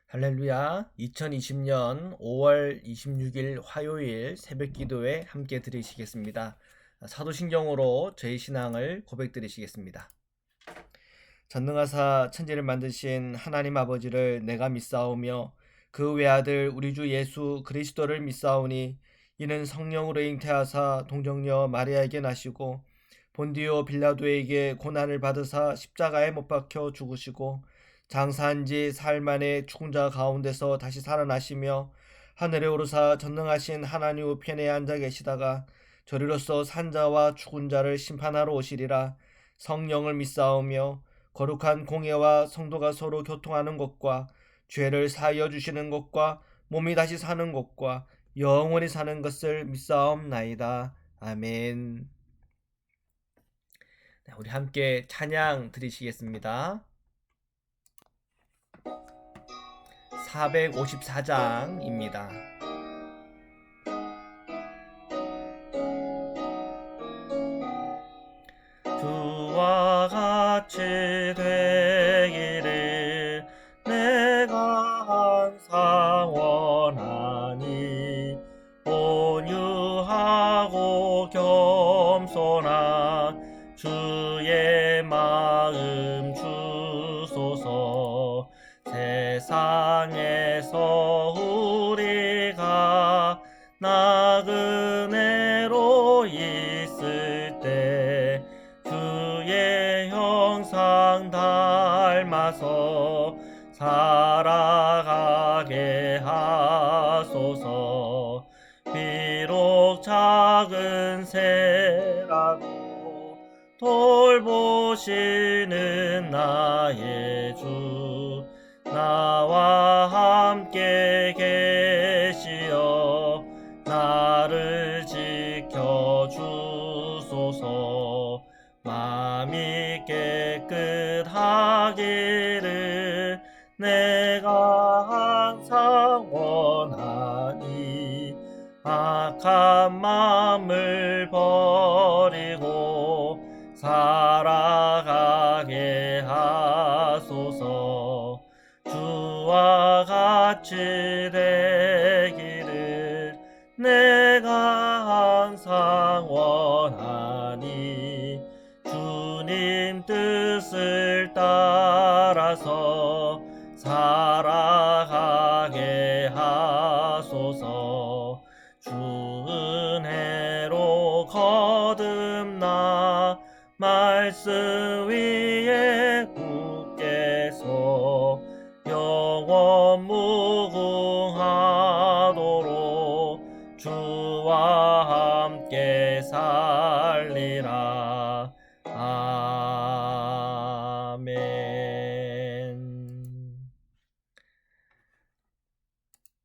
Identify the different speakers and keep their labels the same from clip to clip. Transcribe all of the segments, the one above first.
Speaker 1: 할렐루야. 2020년 5월 26일 화요일 새벽 기도에 함께 드리시겠습니다. 사도신경으로 저희 신앙을 고백드리시겠습니다. 전능하사 천지를 만드신 하나님 아버지를 내가 믿사오며 그 외아들 우리 주 예수 그리스도를 믿사오니 이는 성령으로 잉태하사 동정녀 마리아에게 나시고 본디오 빌라도에게 고난을 받으사 십자가에 못 박혀 죽으시고 장사한 지 사흘 만에 죽은 자 가운데서 다시 살아나시며 하늘에 오르사 전능하신 하나님 우편에 앉아 계시다가 저리로서 산 자와 죽은 자를 심판하러 오시리라. 성령을 믿사오며 거룩한 공예와 성도가 서로 교통하는 것과 죄를 사하여 주시는 것과 몸이 다시 사는 것과 영원히 사는 것을 믿사옵나이다. 아멘. 우리 함께 찬양 드리시겠습니다. 454장입니다. 주와 같이 되기를 내가 항상 원하니 온유하고 겸손한 주의 마음 주소서. 세상에서 우리가 나그네로 있을 때 주의 형상 닮아서 살아가게 하소서. 비록 작은 새라도 돌보시는 나의 주 나와 함께 계시어 나를 지켜주소서. 마음이 깨끗하기를 내가 항상 원하니 악한 마음을 버리고 살아가게 하소서. 주와 같이 되기를 내가 항상 원하니 주님 뜻을 따라서 살아가게 하소서. 주 은혜로 거듭나 말씀 위에 굳게 서 영원 무궁하도록 주와 함께 살리라. 아멘.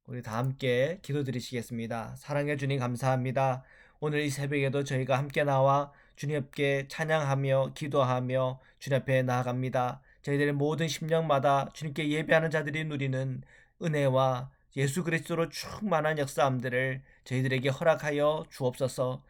Speaker 1: 우리 다 함께 기도드리시겠습니다. 사랑해 주님 감사합니다. 오늘 이 새벽에도 저희가 함께 나와 주님께 찬양하며 기도하며 주님 앞에 나아갑니다. 저희들의 모든 심령마다 주님께 예배하는 자들이 누리는 은혜와 예수 그리스도로 충만한 역사함들을 저희들에게 허락하여 주옵소서.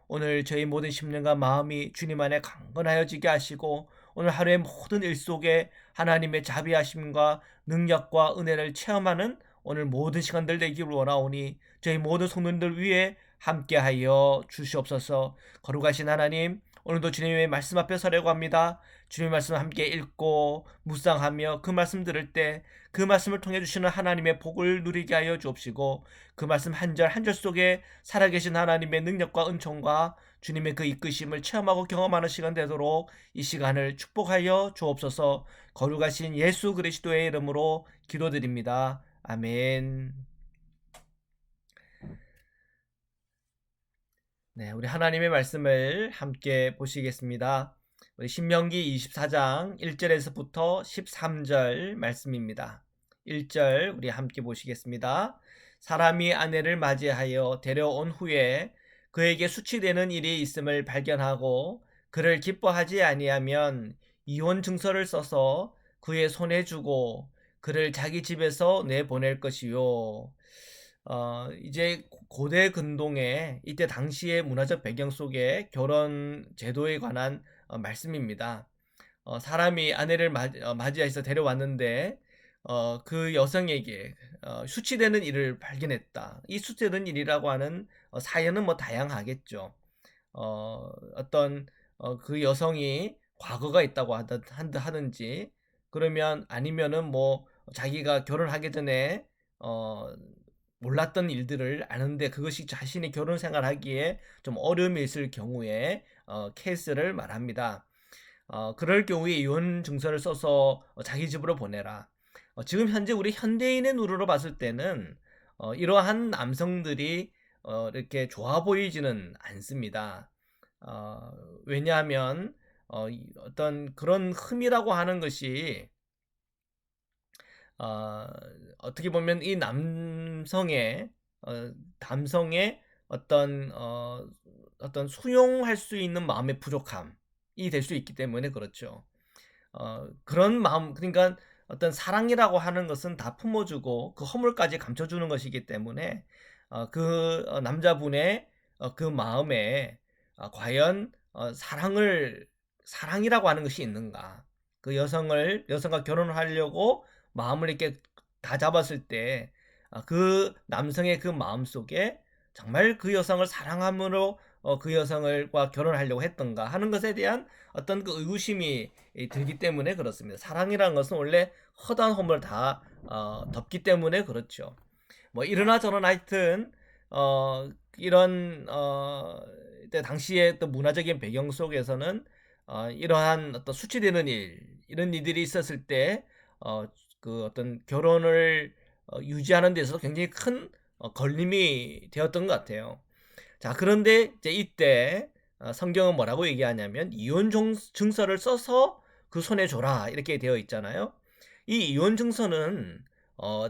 Speaker 1: 오늘 저희 모든 심령과 마음이 주님 안에 강건하여지게 하시고 오늘 하루의 모든 일 속에 하나님의 자비하심과 능력과 은혜를 체험하는 오늘 모든 시간들 되기를 원하오니 저희 모든 성도님들 위해 함께하여 주시옵소서. 거룩하신 하나님, 오늘도 주님의 말씀 앞에 서려고 합니다. 주님의 말씀을 함께 읽고 묵상하며 그 말씀 들을 때 그 말씀을 통해 주시는 하나님의 복을 누리게 하여 주옵시고 그 말씀 한 절 한 절 속에 살아계신 하나님의 능력과 은총과 주님의 그 이끄심을 체험하고 경험하는 시간 되도록 이 시간을 축복하여 주옵소서. 거룩하신 예수 그리스도의 이름으로 기도드립니다. 아멘. 네, 우리 하나님의 말씀을 함께 보시겠습니다. 우리 신명기 24장 1절에서부터 13절 말씀입니다. 1절 우리 함께 보시겠습니다. 사람이 아내를 맞이하여 데려온 후에 그에게 수치되는 일이 있음을 발견하고 그를 기뻐하지 아니하면 이혼 증서를 써서 그의 손에 주고 그를 자기 집에서 내보낼 것이요. 이제 고대 근동의 이때 당시의 문화적 배경 속의 결혼 제도에 관한 말씀입니다. 사람이 아내를 맞이해서 데려왔는데 그 여성에게 수치되는 일을 발견했다. 이 수치되는 일이라고 하는 사연은 뭐 다양하겠죠. 어떤 그 여성이 과거가 있다고 하든지, 그러면 아니면은 뭐 자기가 결혼하기 전에 어, 몰랐던 일들을 아는데 그것이 자신이 결혼 생활하기에 좀 어려움이 있을 경우에 케이스를 말합니다. 그럴 경우에 이혼 증서를 써서 자기 집으로 보내라. 지금 현재 우리 현대인의 눈으로 봤을 때는 이러한 남성들이 이렇게 좋아 보이지는 않습니다. 어, 왜냐하면 어떤 그런 흠이라고 하는 것이 어, 어떻게 보면 이 남성의 어떤 어떤 수용할 수 있는 마음의 부족함이 될 수 있기 때문에 그렇죠. 그런 마음, 그러니까 어떤 사랑이라고 하는 것은 다 품어주고 그 허물까지 감춰주는 것이기 때문에 남자분의 그 마음에 과연 사랑이라고 하는 것이 있는가? 그 여성과 결혼을 하려고 마음을 이렇게 다 잡았을 때 그 남성의 그 마음 속에 정말 그 여성을 사랑함으로 그 여성과 결혼하려고 했던가 하는 것에 대한 어떤 그 의구심이 들기 때문에 그렇습니다. 사랑이라는 것은 원래 허다한 허물을 다 덮기 때문에 그렇죠. 뭐 이러나 저러나 하여튼 이런 때 당시의 또 문화적인 배경 속에서는 이러한 어떤 수치되는 이런 일들이 있었을 때 그 어떤 결혼을 유지하는 데 있어서 굉장히 큰 걸림이 되었던 것 같아요. 자, 그런데 이제 이때 성경은 뭐라고 얘기하냐면 이혼 증서를 써서 그 손에 줘라 이렇게 되어 있잖아요. 이 이혼 증서는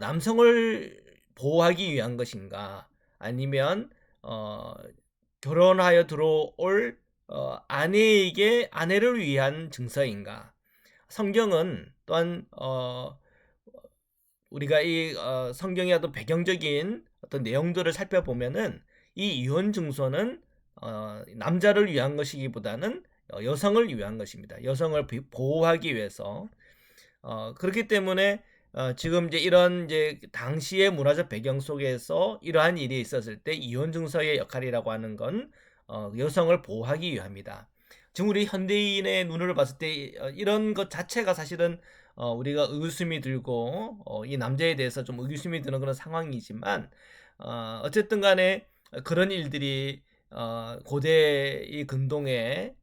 Speaker 1: 남성을 보호하기 위한 것인가, 아니면 어, 결혼하여 들어올 아내에게 아내를 위한 증서인가? 성경은 또한 우리가 이 성경의 어떤 배경적인 어떤 내용들을 살펴보면은 이 이혼 증서는 남자를 위한 것이기보다는 여성을 위한 것입니다. 여성을 보호하기 위해서. 그렇기 때문에 지금 이제 이런 이제 당시의 문화적 배경 속에서 이러한 일이 있었을 때 이혼 증서의 역할이라고 하는 건 여성을 보호하기 위함이다. 지금 우리 현대인의 눈으로 봤을 때 이런 것 자체가 사실은 우리가 의구심이 들고 이 남자에 대해서 좀 의구심이 드는 그런 상황이지만 어쨌든 간에 그런 일들이 고대 이 근동의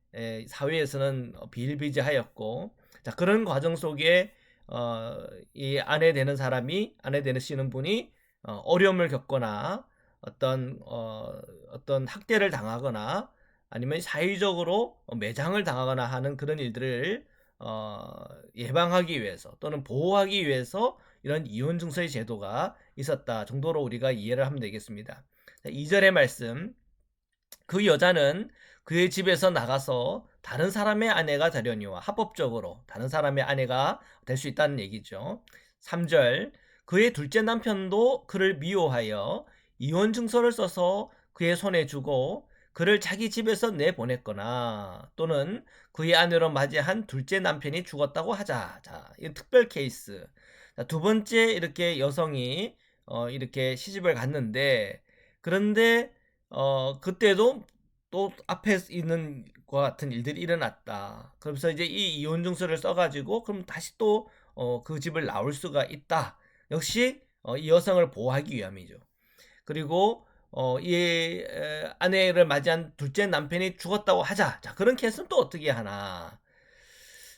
Speaker 1: 사회에서는 비일비재하였고, 자, 그런 과정 속에 이 아내 되시는 분이 어려움을 겪거나 어떤 학대를 당하거나 아니면 사회적으로 매장을 당하거나 하는 그런 일들을 예방하기 위해서 또는 보호하기 위해서 이런 이혼 증서의 제도가 있었다 정도로 우리가 이해를 하면 되겠습니다. 2절의 말씀, 그 여자는 그의 집에서 나가서 다른 사람의 아내가 되려니와, 합법적으로 다른 사람의 아내가 될 수 있다는 얘기죠. 3절, 그의 둘째 남편도 그를 미워하여 이혼 증서를 써서 그의 손에 주고 그를 자기 집에서 내보냈거나, 또는 그의 아내로 맞이한 둘째 남편이 죽었다고 하자. 자, 이 특별 케이스. 자, 두 번째 이렇게 여성이 이렇게 시집을 갔는데, 그런데 그때도 또 앞에 있는 것 같은 일들이 일어났다. 그래서 이제 이 이혼 증서를 써가지고 그럼 다시 또 그 집을 나올 수가 있다. 역시 이 여성을 보호하기 위함이죠. 그리고 이 아내를 맞이한 둘째 남편이 죽었다고 하자. 자, 그런 케이스는 또 어떻게 하나?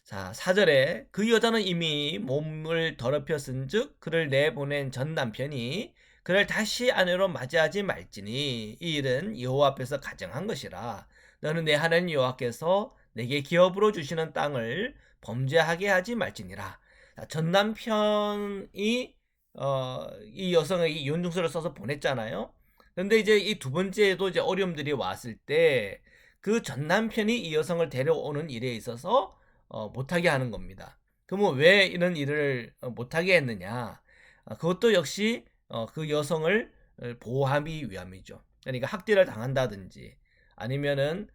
Speaker 1: 자, 4절에 그 여자는 이미 몸을 더럽혔은즉 그를 내보낸 전 남편이 그를 다시 아내로 맞이하지 말지니 이 일은 여호와 앞에서 가정한 것이라. 너는 내 하나님 여호와께서 내게 기업으로 주시는 땅을 범죄하게 하지 말지니라. 자, 전 남편이 이 여성에게 이혼 증서를 써서 보냈잖아요. 근데 이제 이 두 번째에도 이제 어려움들이 왔을 때 그 전 남편이 이 여성을 데려오는 일에 있어서 못하게 하는 겁니다. 그러면 왜 이런 일을 못하게 했느냐? 그것도 역시 그 여성을 보호하기 위함이죠. 그러니까 학대를 당한다든지 아니면은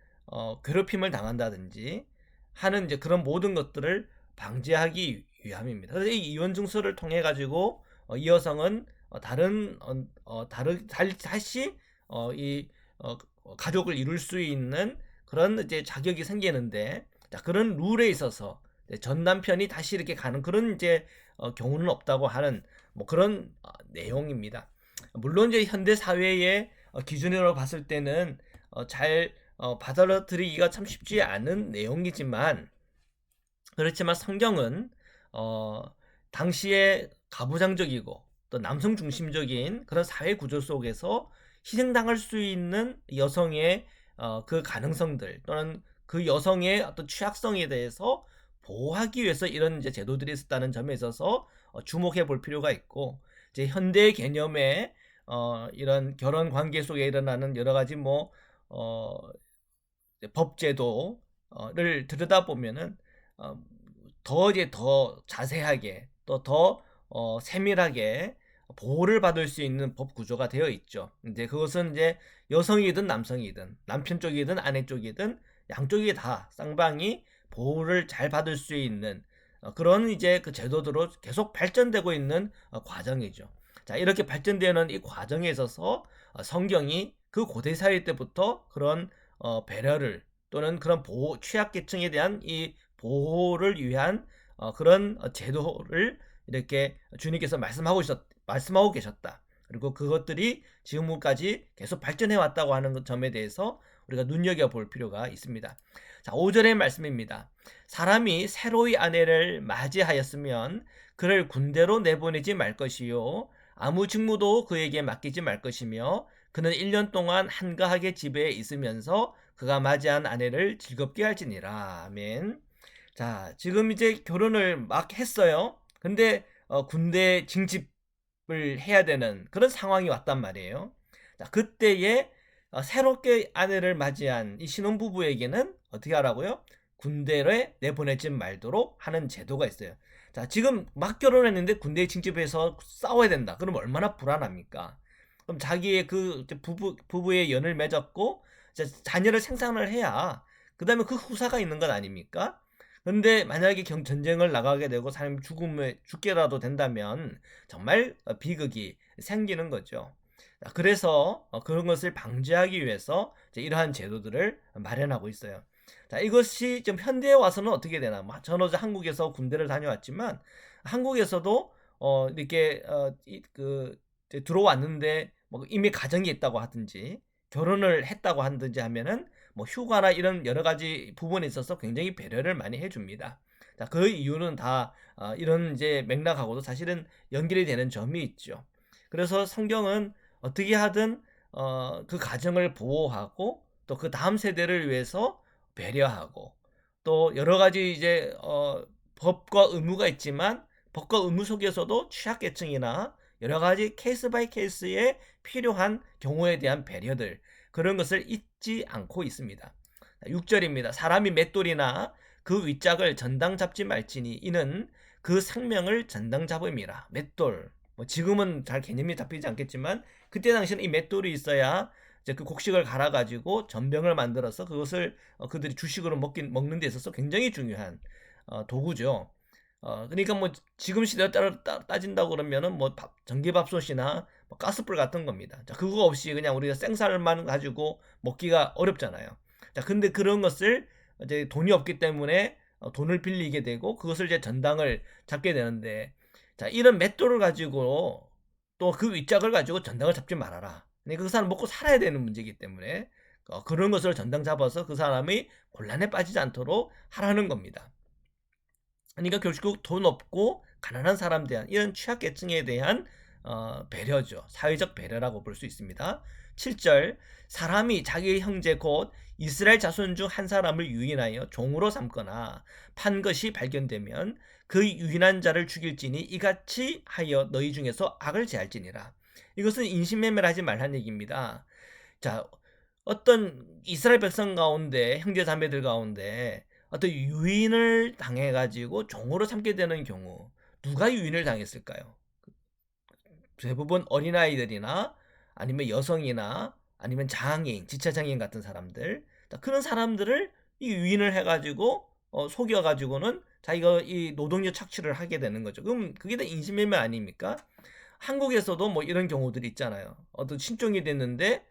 Speaker 1: 괴롭힘을 당한다든지 하는 이제 그런 모든 것들을 방지하기 위함입니다. 그래서 이 이혼 증서를 통해 가지고 이 여성은 다시 이 가족을 이룰 수 있는 그런 이제 자격이 생기는데, 자, 그런 룰에 있어서 전 남편이 다시 이렇게 가는 그런 이제 경우는 없다고 하는 뭐 그런 내용입니다. 물론 이제 현대 사회의 기준으로 봤을 때는 잘 받아들이기가 참 쉽지 않은 내용이지만, 그렇지만 성경은 어, 당시에 가부장적이고 또 남성 중심적인 그런 사회 구조 속에서 희생당할 수 있는 여성의 그 가능성들, 또는 그 여성의 어떤 취약성에 대해서 보호하기 위해서 이런 이제 제도들이 있었다는 점에 있어서 주목해 볼 필요가 있고, 이제 현대 개념의 이런 결혼 관계 속에 일어나는 여러 가지 뭐 법제도를 들여다보면은 어, 더 자세하게 또 더 세밀하게 보호를 받을 수 있는 법 구조가 되어 있죠. 이제 그것은 이제 여성이든 남성이든 남편 쪽이든 아내 쪽이든 양쪽이 다 쌍방이 보호를 잘 받을 수 있는 그런 이제 그 제도들로 계속 발전되고 있는 과정이죠. 자, 이렇게 발전되는 이 과정에 있어서 성경이 그 고대 사회 때부터 그런 배려를, 또는 그런 보호, 취약계층에 대한 이 보호를 위한 그런 제도를 이렇게 주님께서 말씀하고 계셨다. 그리고 그것들이 지금까지 계속 발전해 왔다고 하는 점에 대해서 우리가 눈여겨볼 필요가 있습니다. 자, 5절의 말씀입니다. 사람이 새로이 아내를 맞이하였으면 그를 군대로 내보내지 말 것이요, 아무 직무도 그에게 맡기지 말 것이며, 그는 1년 동안 한가하게 집에 있으면서 그가 맞이한 아내를 즐겁게 할지니라. 아멘. 자, 지금 이제 결혼을 막 했어요. 근데 군대 징집을 해야 되는 그런 상황이 왔단 말이에요. 자, 그때에 새롭게 아내를 맞이한 이 신혼부부에게는 어떻게 하라고요? 군대에 내보내지 말도록 하는 제도가 있어요. 자, 지금 막 결혼했는데 군대에 징집해서 싸워야 된다. 그럼 얼마나 불안합니까? 그럼 자기의 그 부부의 연을 맺었고 자녀를 생산을 해야 그 다음에 그 후사가 있는 것 아닙니까? 근데 만약에 전쟁을 나가게 되고 사람이 죽게라도 된다면 정말 비극이 생기는 거죠. 그래서 그런 것을 방지하기 위해서 이러한 제도들을 마련하고 있어요. 자, 이것이 좀 현대에 와서는 어떻게 되나? 저는 어제 한국에서 군대를 다녀왔지만 한국에서도 이렇게 들어왔는데 뭐 이미 가정이 있다고 하든지 결혼을 했다고 하든지 하면은 뭐 휴가나 이런 여러 가지 부분에 있어서 굉장히 배려를 많이 해줍니다. 자, 그 이유는 다 이런 이제 맥락하고도 사실은 연결이 되는 점이 있죠. 그래서 성경은 어떻게 하든 그 가정을 보호하고 또 그 다음 세대를 위해서 배려하고, 또 여러 가지 이제 법과 의무가 있지만 법과 의무 속에서도 취약계층이나 여러 가지 케이스 바이 케이스에 필요한 경우에 대한 배려들, 그런 것을 잊지 않고 있습니다. 6절입니다. 사람이 맷돌이나 그 윗짝을 전당 잡지 말지니 이는 그 생명을 전당 잡음이라. 맷돌. 뭐 지금은 잘 개념이 잡히지 않겠지만 그때 당시에는 이 맷돌이 있어야 이제 그 곡식을 갈아가지고 전병을 만들어서 그것을 그들이 주식으로 먹는 데 있어서 굉장히 중요한 도구죠. 그러니까 뭐 지금 시대에 따진다고 그러면은 뭐 전기밥솥이나 뭐 가스불 같은 겁니다. 자, 그거 없이 그냥 우리가 생쌀만 가지고 먹기가 어렵잖아요. 자, 근데 그런 것을 이제 돈이 없기 때문에 돈을 빌리게 되고 그것을 이제 전당을 잡게 되는데, 자, 이런 맷돌을 가지고 또 그 윗짝을 가지고 전당을 잡지 말아라. 그러니까 그 사람 먹고 살아야 되는 문제이기 때문에 그런 것을 전당 잡아서 그 사람이 곤란에 빠지지 않도록 하라는 겁니다. 그러니까 결국 돈 없고 가난한 사람에 대한 이런 취약계층에 대한 배려죠. 사회적 배려라고 볼 수 있습니다. 7절, 사람이 자기 형제 곧 이스라엘 자손 중 한 사람을 유인하여 종으로 삼거나 판 것이 발견되면 그 유인한 자를 죽일지니 이같이 하여 너희 중에서 악을 제할지니라. 이것은 인신매매를 하지 말라는 얘기입니다. 자, 어떤 이스라엘 백성 가운데, 형제 자매들 가운데 어떤 유인을 당해가지고 종으로 삼게 되는 경우, 누가 유인을 당했을까요? 대부분 어린아이들이나 아니면 여성이나 아니면 장애인, 지체장애인 같은 사람들, 그런 사람들을 이 유인을 해가지고 속여가지고는 자기가 이 노동력 착취를 하게 되는 거죠. 그럼 그게 다 인신매매 아닙니까? 한국에서도 뭐 이런 경우들이 있잖아요. 어떤 신종이 됐는데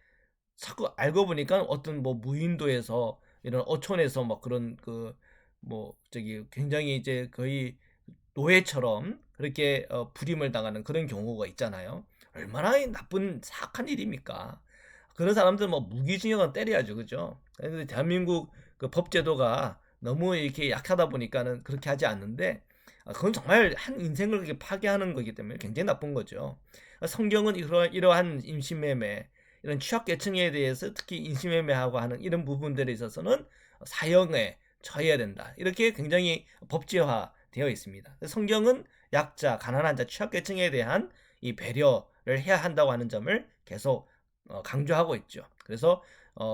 Speaker 1: 자꾸 알고 보니까 어떤 뭐 무인도에서 이런 어촌에서 막 그런 그 뭐 저기 굉장히 이제 거의 노예처럼 그렇게 불임을 당하는 그런 경우가 있잖아요. 얼마나 나쁜 사악한 일입니까? 그런 사람들 뭐 무기징역은 때려야죠, 그죠? 근데 대한민국 그 법제도가 너무 이렇게 약하다 보니까는 그렇게 하지 않는데, 그건 정말 한 인생을 그렇게 파괴하는 거기 때문에 굉장히 나쁜 거죠. 성경은 이러한 임신매매, 이런 취약계층에 대해서 특히 인신매매하고 하는 이런 부분들에 있어서는 사형에 처해야 된다. 이렇게 굉장히 법제화 되어 있습니다. 성경은 약자, 가난한 자, 취약계층에 대한 이 배려를 해야 한다고 하는 점을 계속 강조하고 있죠. 그래서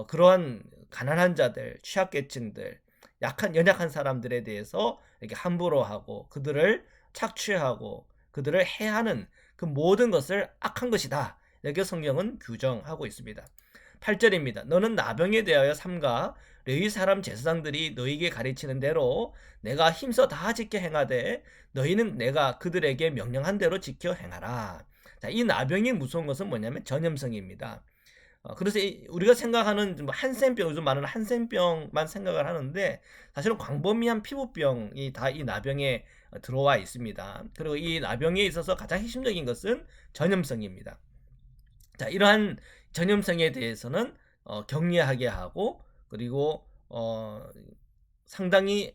Speaker 1: 그러한 가난한 자들, 취약계층들, 연약한 사람들에 대해서 이렇게 함부로 하고 그들을 착취하고 그들을 해하는 그 모든 것을 악한 것이다. 이렇게 성경은 규정하고 있습니다. 8절입니다. 너는 나병에 대하여 삼가 너희 사람 제사장들이 너희에게 가르치는 대로 내가 힘써 다 지켜 행하되 너희는 내가 그들에게 명령한 대로 지켜 행하라. 자, 이 나병이 무서운 것은 뭐냐면 전염성입니다. 그래서 우리가 생각하는 뭐 한센병, 요즘 많은 한센병만 생각을 하는데 사실은 광범위한 피부병이 다 이 나병에 들어와 있습니다. 그리고 이 나병에 있어서 가장 핵심적인 것은 전염성입니다. 자, 이러한 전염성에 대해서는 격리하게 하고 그리고 상당히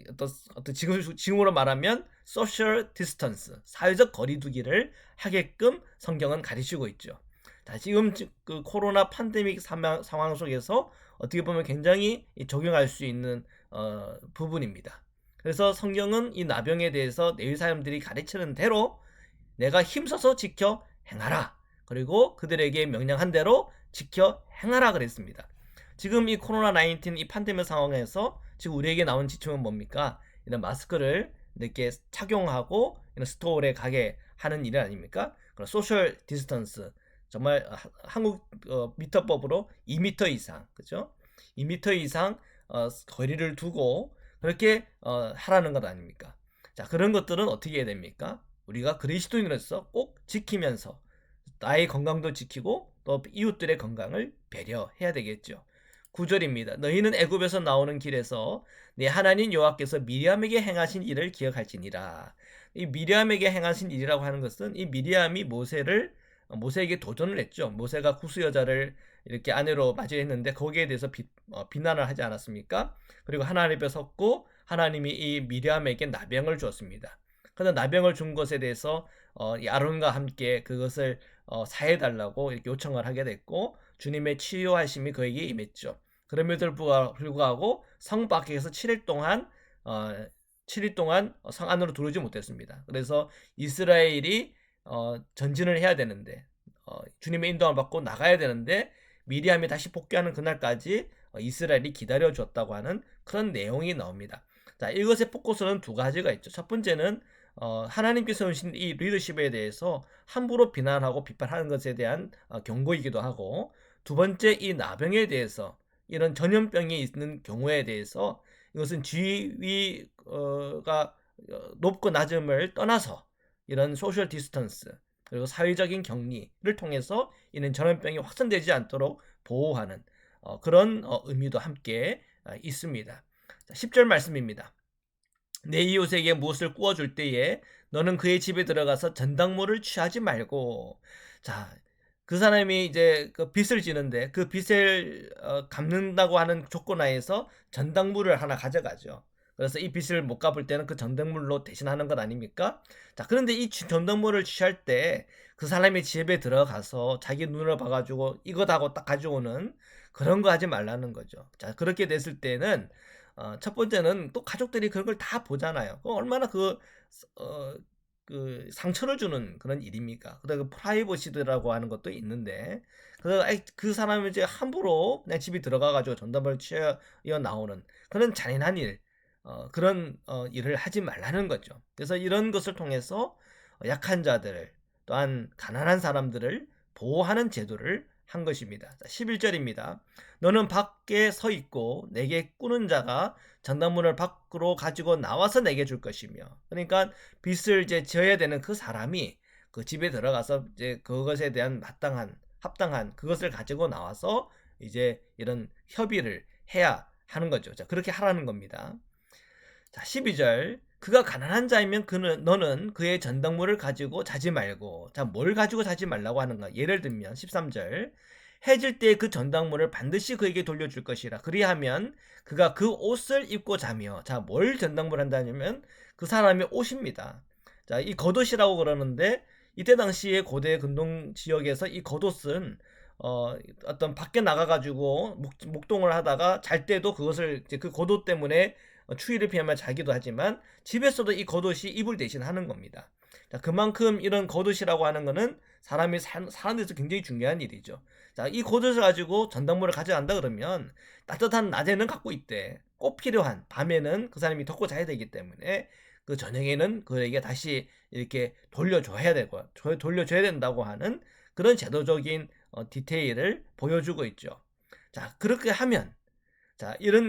Speaker 1: 어떤 지금으로 말하면 소셜 디스턴스, 사회적 거리두기를 하게끔 성경은 가르치고 있죠. 자, 지금 그 코로나 팬데믹 상황 속에서 어떻게 보면 굉장히 적용할 수 있는 부분입니다. 그래서 성경은 이 나병에 대해서 내일 사람들이 가르치는 대로 내가 힘써서 지켜 행하라. 그리고 그들에게 명령한 대로 지켜 행하라 그랬습니다. 지금 이 코로나 19 이 팬데믹 상황에서 지금 우리에게 나온 지침은 뭡니까? 이런 마스크를 이렇게 착용하고 이런 스토어에 가게 하는 일 아닙니까? 그런 소셜 디스턴스, 정말 한국 미터법으로 2m 이상, 그죠? 2m 이상 거리를 두고 그렇게 하라는 것 아닙니까? 자, 그런 것들은 어떻게 해야 됩니까? 우리가 그리스도인으로서 꼭 지키면서 나의 건강도 지키고 또 이웃들의 건강을 배려해야 되겠죠. 9절입니다. 너희는 애굽에서 나오는 길에서 네 하나님 여호와께서 미리암에게 행하신 일을 기억할지니라. 이 미리암에게 행하신 일이라고 하는 것은 이 미리암이 모세에게 도전을 했죠. 모세가 구스 여자를 이렇게 아내로 맞이했는데 거기에 대해서 비난을 하지 않았습니까? 그리고 하나님 앞에 섰고 하나님이 이 미리암에게 나병을 주었습니다. 그러나 나병을 준 것에 대해서 이 아론과 함께 그것을 사해달라고 이렇게 요청을 하게 됐고 주님의 치유하심이 그에게 임했죠. 그럼에도 불구하고 성 밖에서 7일 동안 7일 동안 성 안으로 들어오지 못했습니다. 그래서 이스라엘이 전진을 해야 되는데 주님의 인도함을 받고 나가야 되는데 미리암이 다시 복귀하는 그날까지 이스라엘이 기다려 줬다고 하는 그런 내용이 나옵니다. 자, 이것의 포커스는 두 가지가 있죠. 첫 번째는 하나님께서 오신 이 리더십에 대해서 함부로 비난하고 비판하는 것에 대한 경고이기도 하고, 두 번째 이 나병에 대해서 이런 전염병이 있는 경우에 대해서 이것은 지위가 높고 낮음을 떠나서 이런 소셜 디스턴스 그리고 사회적인 격리를 통해서 이는 전염병이 확산되지 않도록 보호하는 그런 의미도 함께 있습니다. 10절 말씀입니다. 내 이웃에게 무엇을 구워줄 때에 너는 그의 집에 들어가서 전당물을 취하지 말고. 자, 그 사람이 이제 그 빚을 지는데 그 빚을 갚는다고 하는 조건 하에서 전당물을 하나 가져가죠. 그래서 이 빚을 못 갚을 때는 그 전당물로 대신하는 것 아닙니까? 자, 그런데 이 전당물을 취할 때 그 사람의 집에 들어가서 자기 눈을 봐가지고 이것 하고 딱 가져오는 그런 거 하지 말라는 거죠. 자, 그렇게 됐을 때는 첫 번째는 또 가족들이 그런 걸 다 보잖아요. 얼마나 그 상처를 주는 그런 일입니까? 그다음에 프라이버시드라고 하는 것도 있는데 그 사람이 이제 함부로 그냥 집에 들어가가지고 전담을 취어 나오는 그런 잔인한 일, 그런 일을 하지 말라는 거죠. 그래서 이런 것을 통해서 약한 자들 또한 가난한 사람들을 보호하는 제도를 한 것입니다. 11절입니다. 너는 밖에 서 있고 내게 꾸는 자가 전당문을 밖으로 가지고 나와서 내게 줄 것이며, 그러니까 빚을 이제 져야 되는 그 사람이 그 집에 들어가서 이제 그것에 대한 마땅한 합당한 그것을 가지고 나와서 이제 이런 협의를 해야 하는 거죠. 자, 그렇게 하라는 겁니다. 자, 12절. 그가 가난한 자이면 너는 그의 전당물을 가지고 자지 말고. 자, 뭘 가지고 자지 말라고 하는가? 예를 들면 13절. 해질 때 그 전당물을 반드시 그에게 돌려줄 것이라. 그리하면 그가 그 옷을 입고 자며. 자, 뭘 전당물 한다면 그 사람의 옷입니다. 자, 이 겉옷이라고 그러는데 이때 당시에 고대 근동 지역에서 이 겉옷은 어떤 밖에 나가가지고 목동을 하다가 잘 때도 그것을 이제 그 겉옷 때문에 추위를 피하며 자기도 하지만 집에서도 이 겉옷이 이불 대신 하는 겁니다. 자, 그만큼 이런 겉옷이라고 하는 것은 사람이 사는 데서 굉장히 중요한 일이죠. 자, 이 겉옷을 가지고 전당물을 가져간다 그러면 따뜻한 낮에는 갖고 있대. 꼭 필요한 밤에는 그 사람이 덮고 자야 되기 때문에 그 저녁에는 그에게 다시 이렇게 돌려줘야 되고 돌려줘야 된다고 하는 그런 제도적인 디테일을 보여주고 있죠. 자, 그렇게 하면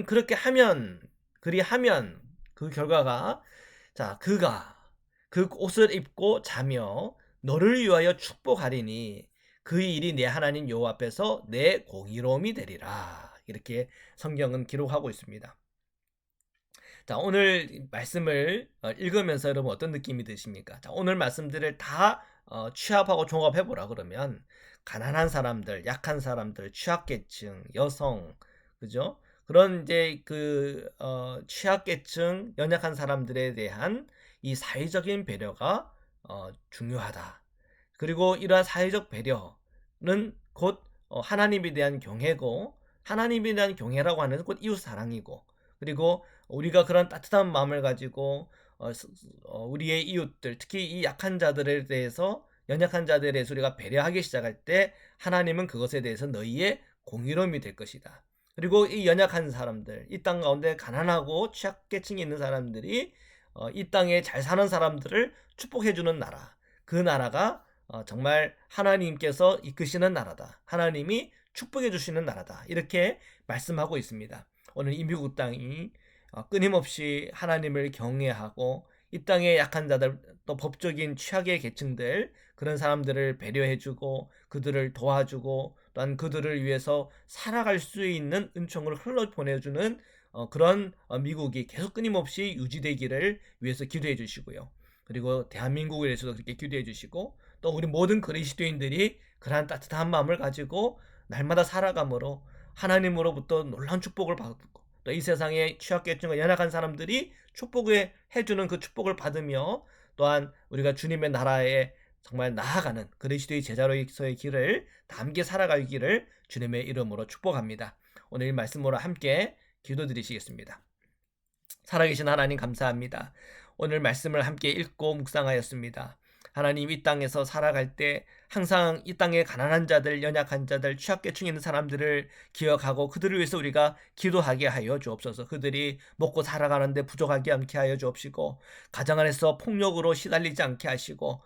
Speaker 1: 그렇게 하면 그리하면 그 결과가, 자, 그가 그 옷을 입고 자며 너를 위하여 축복하리니 그 일이 내 하나님 여호와 앞에서 내 공의로움이 되리라. 이렇게 성경은 기록하고 있습니다. 자, 오늘 말씀을 읽으면서 여러분 어떤 느낌이 드십니까? 자, 오늘 말씀들을 다 취합하고 종합해 보라 그러면 가난한 사람들, 약한 사람들, 취약계층, 여성, 그죠? 그런 이제 취약계층, 연약한 사람들에 대한 이 사회적인 배려가 중요하다. 그리고 이러한 사회적 배려는 곧 하나님에 대한 경외고, 하나님에 대한 경외라고 하는 것은 곧 이웃 사랑이고, 그리고 우리가 그런 따뜻한 마음을 가지고 우리의 이웃들, 특히 이 약한 자들에 대해서, 연약한 자들에 대해서 우리가 배려하기 시작할 때 하나님은 그것에 대해서 너희의 공의로움이 될 것이다. 그리고 이 연약한 사람들, 이 땅 가운데 가난하고 취약계층이 있는 사람들이 이 땅에 잘 사는 사람들을 축복해주는 나라, 그 나라가 정말 하나님께서 이끄시는 나라다. 하나님이 축복해 주시는 나라다. 이렇게 말씀하고 있습니다. 오늘 이 미국 땅이 끊임없이 하나님을 경외하고 이 땅의 약한 자들, 또 법적인 취약의 계층들, 그런 사람들을 배려해주고 그들을 도와주고 또한 그들을 위해서 살아갈 수 있는 은총을 흘러보내주는 그런 미국이 계속 끊임없이 유지되기를 위해서 기도해 주시고요. 그리고 대한민국에 대해서도 그렇게 기도해 주시고, 또 우리 모든 그리스도인들이 그러한 따뜻한 마음을 가지고 날마다 살아감으로 하나님으로부터 놀라운 축복을 받고, 또 이 세상의 취약계층과 연약한 사람들이 축복을 해주는 그 축복을 받으며, 또한 우리가 주님의 나라에 정말 나아가는 그리스도의 제자로서의 길을 함께 살아가기를 주님의 이름으로 축복합니다. 오늘 이 말씀으로 함께 기도드리시겠습니다. 살아계신 하나님 감사합니다. 오늘 말씀을 함께 읽고 묵상하였습니다. 하나님, 이 땅에서 살아갈 때 항상 이 땅의 가난한 자들, 연약한 자들, 취약계층에 있는 사람들을 기억하고 그들을 위해서 우리가 기도하게 하여 주옵소서. 그들이 먹고 살아가는데 부족하게 않게 하여 주옵시고, 가정 안에서 폭력으로 시달리지 않게 하시고,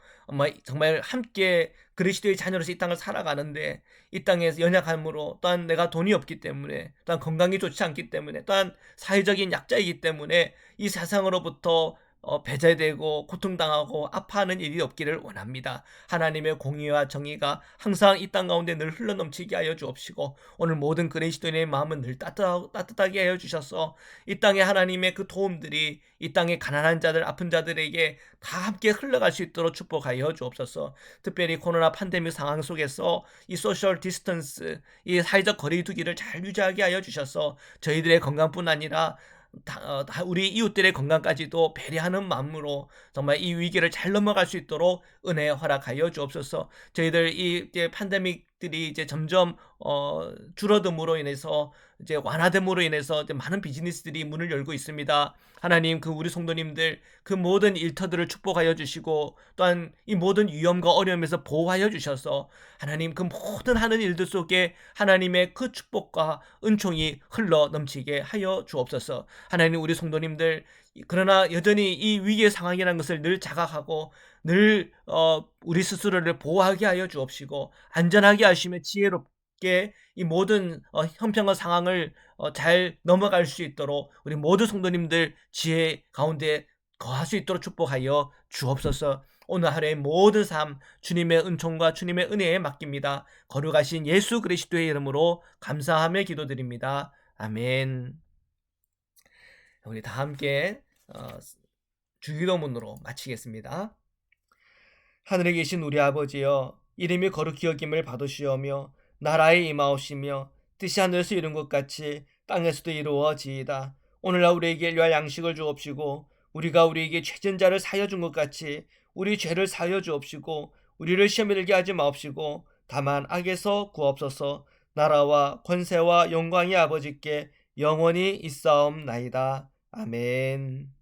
Speaker 1: 정말 함께 그리스도의 자녀로서 이 땅을 살아가는데 이 땅에서 연약함으로, 또한 내가 돈이 없기 때문에, 또한 건강이 좋지 않기 때문에, 또한 사회적인 약자이기 때문에 이 세상으로부터 배제되고 고통당하고 아파하는 일이 없기를 원합니다. 하나님의 공의와 정의가 항상 이 땅 가운데 늘 흘러넘치게 하여 주옵시고, 오늘 모든 그리스도인의 마음은 늘 따뜻하게 하여 주셔서 이 땅에 하나님의 그 도움들이 이 땅의 가난한 자들, 아픈 자들에게 다 함께 흘러갈 수 있도록 축복하여 주옵소서. 특별히 코로나 팬데믹 상황 속에서 이 소셜 디스턴스, 이 사회적 거리 두기를 잘 유지하게 하여 주셔서 저희들의 건강뿐 아니라 우리 이웃들의 건강까지도 배려하는 마음으로 정말 이 위기를 잘 넘어갈 수 있도록 은혜 허락하여 주옵소서. 저희들 이제 팬데믹들이 이제 점점 줄어듦으로 인해서, 이제 완화됨으로 인해서 이제 많은 비즈니스들이 문을 열고 있습니다. 하나님, 그 우리 성도님들 그 모든 일터들을 축복하여 주시고, 또한 이 모든 위험과 어려움에서 보호하여 주셔서 하나님, 그 모든 하는 일들 속에 하나님의 그 축복과 은총이 흘러 넘치게 하여 주옵소서. 하나님, 우리 성도님들 그러나 여전히 이 위기의 상황이라는 것을 늘 자각하고 늘 우리 스스로를 보호하게 하여 주옵시고, 안전하게 하시며 지혜롭게 함께 이 모든 형편과 상황을 잘 넘어갈 수 있도록 우리 모두 성도님들 지혜 가운데 거할 수 있도록 축복하여 주옵소서. 오늘 하루의 모든 삶 주님의 은총과 주님의 은혜에 맡깁니다. 거룩하신 예수 그리스도의 이름으로 감사하며 기도드립니다. 아멘. 우리 다 함께 주기도문으로 마치겠습니다. 하늘에 계신 우리 아버지여, 이름이 거룩히 여김을 받으시오며 나라에 임하옵시며 뜻이 하늘에서 이룬 것 같이 땅에서도 이루어지이다. 오늘날 우리에게 일용할 양식을 주옵시고 우리가 우리에게 죄진 자를 사하여 준 것 같이 우리 죄를 사하여 주옵시고 우리를 시험에 들게 하지 마옵시고 다만 악에서 구하옵소서. 나라와 권세와 영광이 아버지께 영원히 있사옵나이다. 아멘.